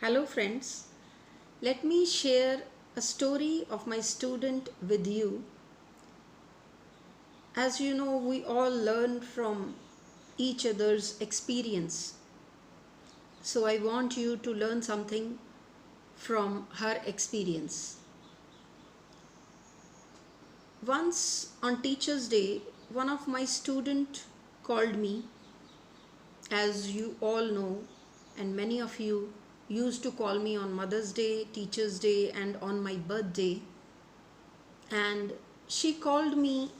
Hello friends, let me share a story of my student with you. As you know, we all learn from each other's experience. So I want you to learn something from her experience. Once on Teacher's Day, one of my student called me, as you all know, and many of you used to call me on Mother's Day, Teacher's Day, and on my birthday. And she called me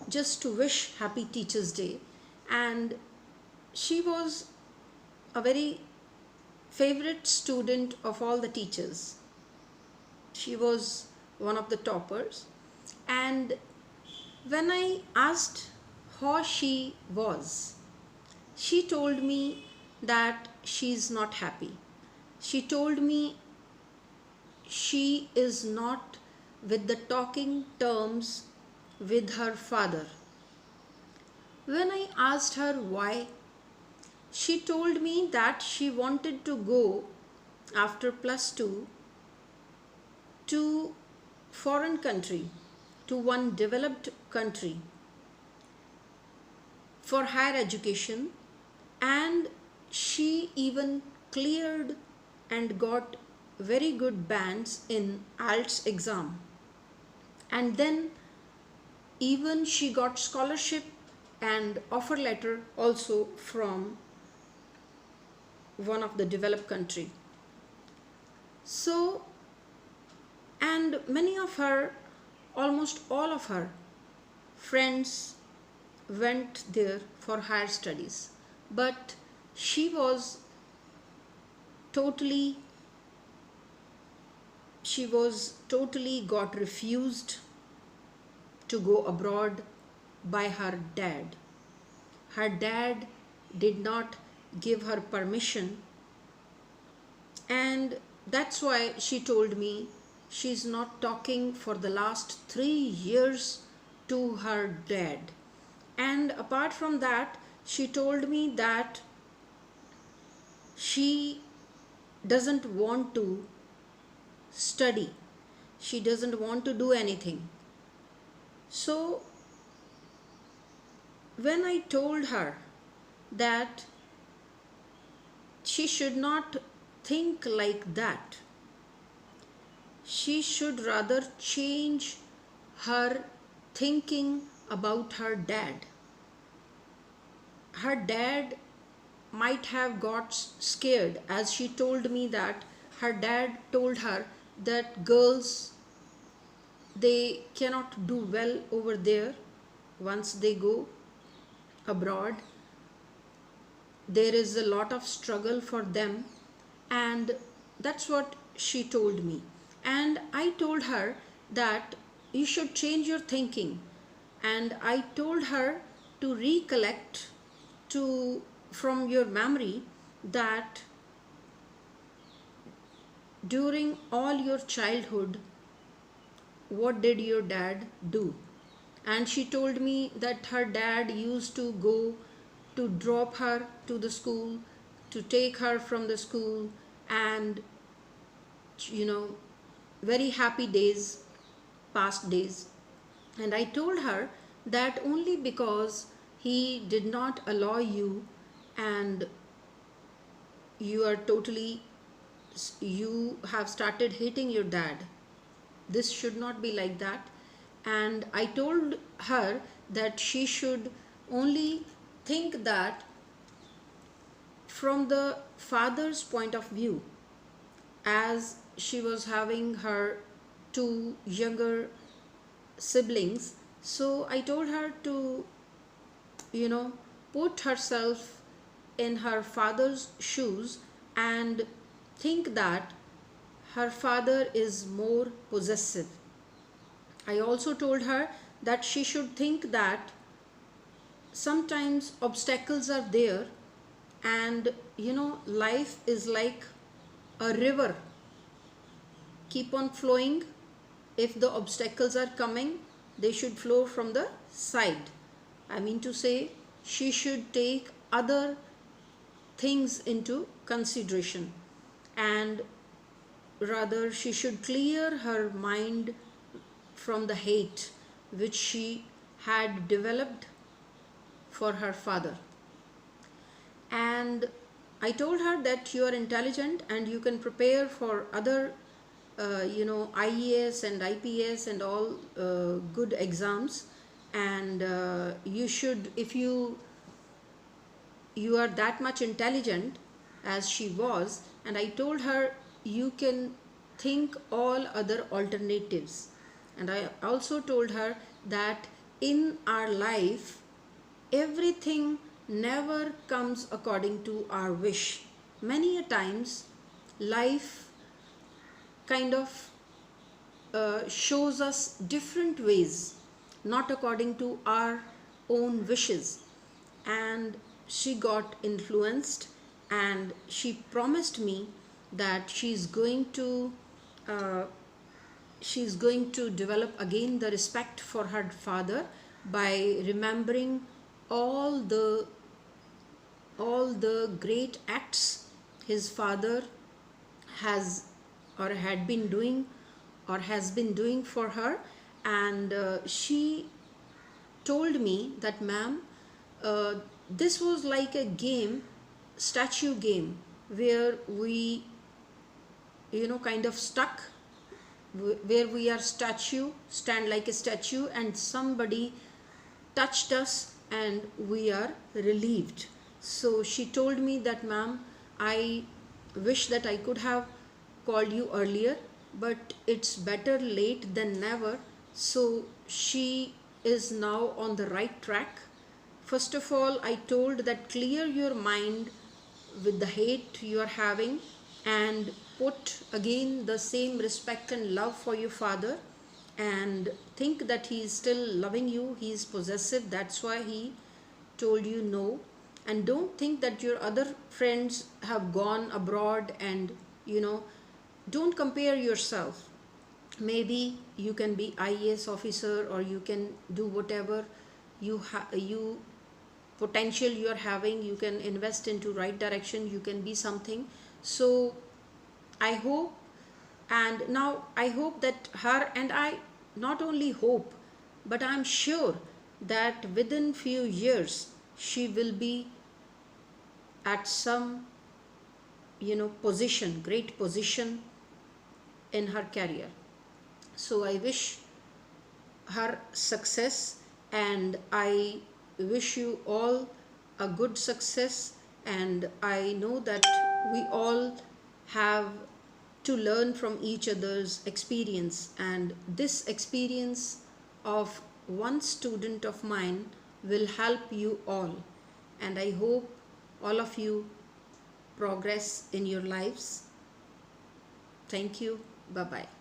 just to wish Happy Teachers Day. And she was a very favorite student of all the teachers. She was one of the toppers. And when I asked how she was, she told me that she's not happy. She told me she is not with the talking terms with her father. When I asked her why, she told me that she wanted to go after plus 2 to foreign country, to one developed country for higher education, and she even cleared and got very good bands in IELTS exam. And then even she got scholarship and offer letter also from one of the developed country. So, and many of her, almost all of her friends went there for higher studies, but she was totally got refused to go abroad by her dad. Her dad did not give her permission, and that's why she told me she's not talking for the last 3 years to her dad. And apart from that, she told me that she doesn't want to study, she doesn't want to do anything. So when I told her that she should not think like that, she should rather change her thinking about her dad. Her dad might have got scared, as she told me that her dad told her that girls, they cannot do well over there once they go abroad. There is a lot of struggle for them, and that's what she told me. And I told her that you should change your thinking, and I told her to recollect to from your memory that during all your childhood, what did your dad do? And she told me that her dad used to go to drop her to the school, to take her from the school, and very happy days, past days. And I told her that only because he did not allow you, and you are totally, you have started hating your dad. This should not be like that. And I told her that she should only think that from the father's point of view, as she was having her two younger siblings. So I told her to, put herself in her father's shoes and think that her father is more possessive. I also told her that she should think that sometimes obstacles are there, and life is like a river, keep on flowing. If the obstacles are coming, they should flow from the side. I mean to say, she should take other things into consideration. And rather she should clear her mind from the hate which she had developed for her father. And I told her that you are intelligent and you can prepare for other IES and IPS and all good exams, and you should, if you are that much intelligent as she was. And I told her you can think all other alternatives. And I also told her that in our life everything never comes according to our wish. Many a times life kind of shows us different ways, not according to our own wishes. And she got influenced, and she promised me that uh, she's going to develop again the respect for her father by remembering all the all the great acts his father has or had been doing or has been doing for her. And she told me that, ma'am, uh, this was like a game, statue game, where we kind of stuck, where we are stand like a statue, and somebody touched us and we are relieved. So she told me that, ma'am, I wish that I could have called you earlier, but it's better late than never. So she is now on the right track. First of all, I told that clear your mind with the hate you are having, and put again the same respect and love for your father, and think that he is still loving you. He is possessive, that's why he told you no. And don't think that your other friends have gone abroad, and don't compare yourself. Maybe you can be IAS officer, or you can do whatever you potential you are having. You can invest into right direction, you can be something. So I hope, and now I hope that her and I, not only hope, but I'm sure that within few years she will be at some position, great position in her career. So I wish her success, and I wish you all a good success. And I know that we all have to learn from each other's experience, and this experience of one student of mine will help you all. And I hope all of you progress in your lives. Thank you. Bye bye.